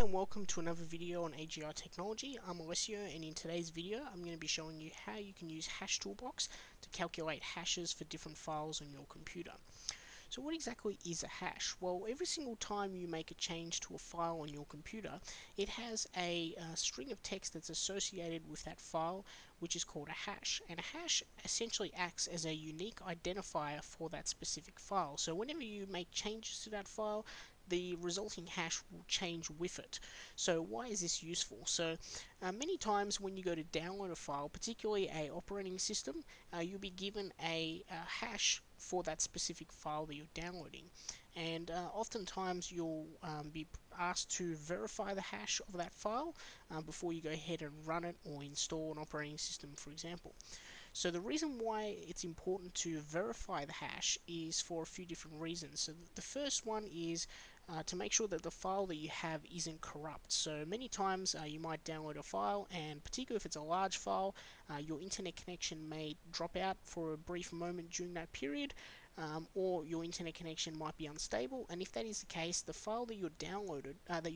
and welcome to another video on AGR Technology. I'm Alessio, and in today's video I'm going to be showing you how you can use Hashtoolbox to calculate hashes for different files on your computer. So what exactly is a hash? Well, every single time you make a change to a file on your computer, it has a string of text that's associated with that file, which is called a hash. And a hash essentially acts as a unique identifier for that specific file. So whenever you make changes to that file, the resulting hash will change with it. So why is this useful? So many times when you go to download a file, particularly a operating system, you'll be given a hash for that specific file that you're downloading, and oftentimes you'll be asked to verify the hash of that file before you go ahead and run it or install an operating system, for example. So the reason why it's important to verify the hash is for a few different reasons. So the first one is to make sure that the file that you have isn't corrupt. So many times you might download a file, and particularly if it's a large file, your internet connection may drop out for a brief moment during that period, or your internet connection might be unstable. And if that is the case, the file that you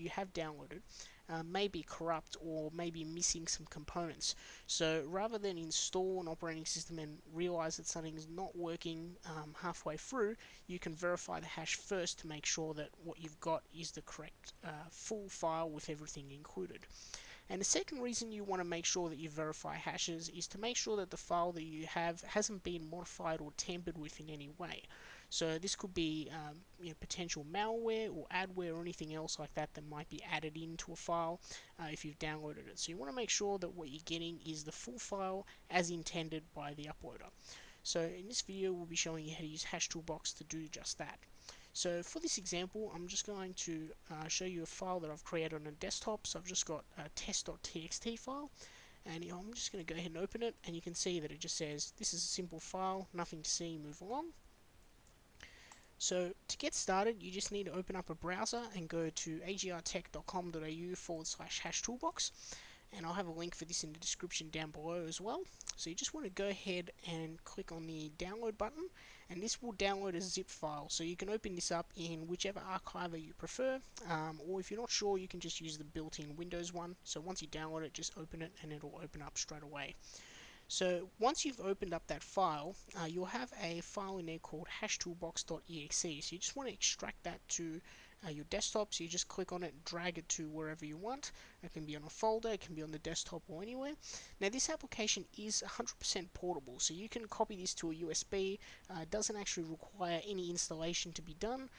have downloaded may be corrupt or may be missing some components. So rather than install an operating system and realize that something is not working halfway through, you can verify the hash first to make sure that what you've got is the correct full file with everything included. And the second reason you want to make sure that you verify hashes is to make sure that the file that you have hasn't been modified or tampered with in any way. So this could be potential malware or adware or anything else like that that might be added into a file if you've downloaded it. So you want to make sure that what you're getting is the full file as intended by the uploader. So in this video we'll be showing you how to use Hashtoolbox to do just that. So for this example, I'm just going to show you a file that I've created on a desktop. So I've just got a test.txt file, and I'm just going to go ahead and open it, and you can see that it just says this is a simple file, nothing to see, move along. So to get started, you just need to open up a browser and go to agrtech.com.au/hashtoolbox, and I'll have a link for this in the description down below as well. So you just want to go ahead and click on the download button, and this will download a zip file. So you can open this up in whichever archiver you prefer, or if you're not sure, you can just use the built-in Windows one. So once you download it, just open it and it'll open up straight away. So once you've opened up that file, you'll have a file in there called hashtoolbox.exe. So you just want to extract that to your desktop. So you just click on it, drag it to wherever you want. It can be on a folder, it can be on the desktop or anywhere. Now this application is 100% portable, so you can copy this to a USB. It doesn't actually require any installation to be done.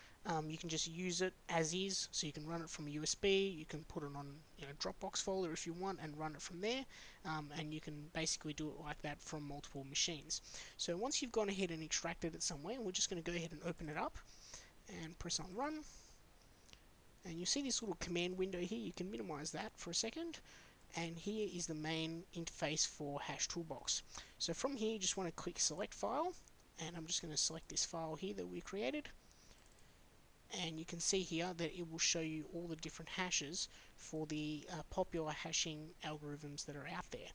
You can just use it as is, so you can run it from a USB, you can put it on Dropbox folder if you want and run it from there, and you can basically do it like that from multiple machines. So once you've gone ahead and extracted it somewhere, we're just going to go ahead and open it up and press on run. And you see this little command window here. You can minimize that for a second, and here is the main interface for Hashtoolbox. So from here you just want to click select file, and I'm just going to select this file here that we created, and you can see here that it will show you all the different hashes for the popular hashing algorithms that are out there.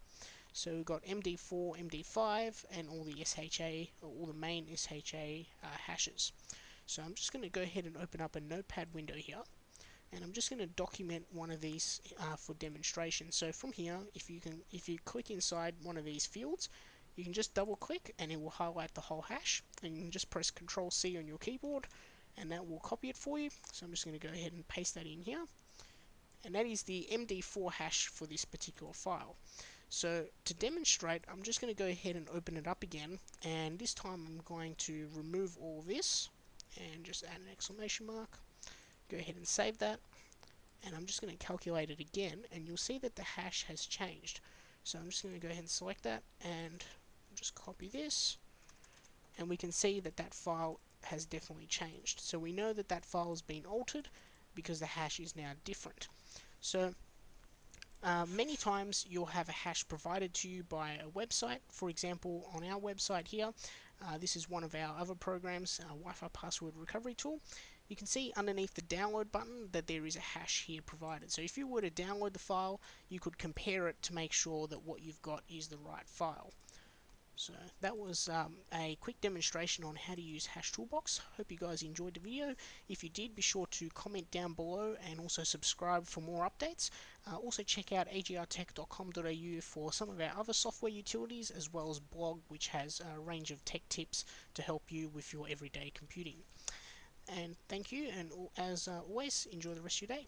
So we've got MD4, MD5, and all the SHA, or all the main SHA hashes. So I'm just going to go ahead and open up a notepad window here, and I'm just going to document one of these for demonstration. So from here, if you click inside one of these fields, you can just double click and it will highlight the whole hash, and you can just press Ctrl C on your keyboard and that will copy it for you. So I'm just going to go ahead and paste that in here, and that is the MD4 hash for this particular file. So to demonstrate, I'm just going to go ahead and open it up again, and this time I'm going to remove all of this and just add an exclamation mark. Go ahead and save that, and I'm just going to calculate it again, and you'll see that the hash has changed. So I'm just going to go ahead and select that and just copy this, and we can see that that file has definitely changed. So we know that that file has been altered because the hash is now different. So many times you'll have a hash provided to you by a website. For example, on our website here, this is one of our other programs, Wi-Fi password recovery tool. You can see underneath the download button that there is a hash here provided. So if you were to download the file, you could compare it to make sure that what you've got is the right file. So that was a quick demonstration on how to use Hashtoolbox. Hope you guys enjoyed the video. If you did, be sure to comment down below and also subscribe for more updates. Also check out agrtech.com.au for some of our other software utilities, as well as blog, which has a range of tech tips to help you with your everyday computing. And thank you, and as always, enjoy the rest of your day.